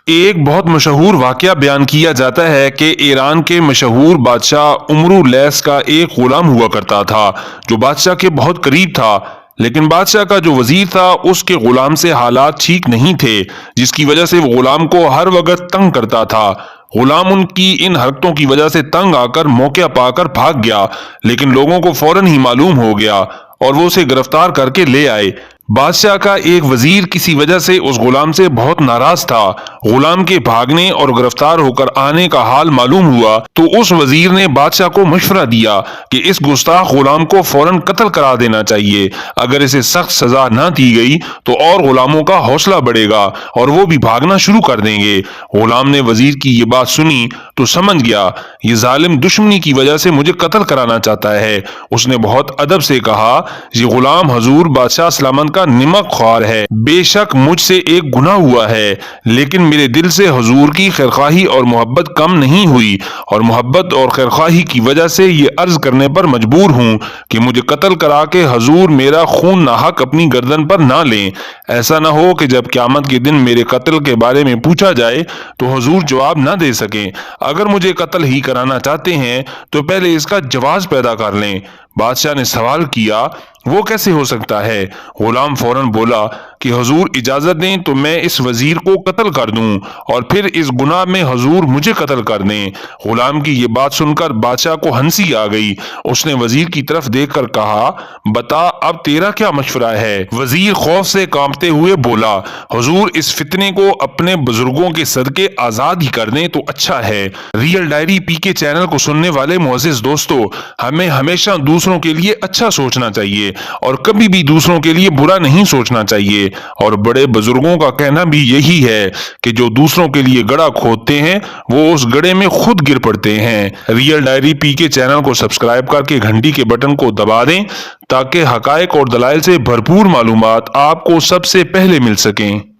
ایک بہت مشہور واقعہ بیان کیا جاتا ہے کہ ایران کے مشہور بادشاہ امرو لیس کا ایک غلام ہوا کرتا تھا جو بادشاہ کے بہت قریب تھا، لیکن بادشاہ کا جو وزیر تھا اس کے غلام سے حالات ٹھیک نہیں تھے، جس کی وجہ سے وہ غلام کو ہر وقت تنگ کرتا تھا۔ غلام ان کی ان حرکتوں کی وجہ سے تنگ آ کر موقع پا کر بھاگ گیا، لیکن لوگوں کو فوراً ہی معلوم ہو گیا اور وہ اسے گرفتار کر کے لے آئے۔ بادشاہ کا ایک وزیر کسی وجہ سے اس غلام سے بہت ناراض تھا۔ غلام کے بھاگنے اور گرفتار ہو کر آنے کا حال معلوم ہوا تو اس وزیر نے بادشاہ کو مشورہ دیا کہ اس گستاخ غلام کو فوراً قتل کرا دینا چاہیے۔ اگر اسے سخت سزا نہ دی گئی تو اور غلاموں کا حوصلہ بڑھے گا اور وہ بھی بھاگنا شروع کر دیں گے۔ غلام نے وزیر کی یہ بات سنی تو سمجھ گیا یہ ظالم دشمنی کی وجہ سے مجھے قتل کرانا چاہتا ہے۔ اس نے بہت ادب سے کہا، یہ غلام حضور بادشاہ سلامت کا نمک خوار ہے، بے شک مجھ سے ایک گناہ ہوا ہے، لیکن میرے دل سے حضور کی خیرخواہی اور محبت کم نہیں ہوئی، اور محبت اور خیرخواہی کی وجہ سے یہ عرض کرنے پر مجبور ہوں کہ مجھے قتل کرا کے حضور میرا خون ناحق اپنی گردن پر نہ لیں۔ ایسا نہ ہو کہ جب قیامت کے دن میرے قتل کے بارے میں پوچھا جائے تو حضور جواب نہ دے سکیں۔ اگر مجھے قتل ہی کرانا چاہتے ہیں تو پہلے اس کا جواز پیدا کر لیں۔ بادشاہ نے سوال کیا، وہ کیسے ہو سکتا ہے؟ غلام فوراً بولا کہ حضور اجازت دیں تو میں اس وزیر کو قتل کر دوں اور پھر اس گناہ میں حضور مجھے قتل کر دیں۔ غلام کی یہ بات سن کر بادشاہ کو ہنسی آ گئی۔ اس نے وزیر کی طرف دیکھ کر کہا، بتا اب تیرا کیا مشورہ ہے؟ وزیر خوف سے کانپتے ہوئے بولا، حضور اس فتنے کو اپنے بزرگوں کے صدقے آزاد ہی کر دیں تو اچھا ہے۔ ریئل ڈائری پی کے چینل کو سننے والے معزز دوستو، ہمیں ہمیشہ دوسروں کے لیے اچھا سوچنا چاہیے اور کبھی بھی دوسروں کے لیے برا نہیں سوچنا چاہیے، اور بڑے بزرگوں کا کہنا بھی یہی ہے کہ جو دوسروں کے لیے گڑھا کھودتے ہیں وہ اس گڑھے میں خود گر پڑتے ہیں۔ ریئل ڈائری پی کے چینل کو سبسکرائب کر کے گھنٹی کے بٹن کو دبا دیں تاکہ حقائق اور دلائل سے بھرپور معلومات آپ کو سب سے پہلے مل سکیں۔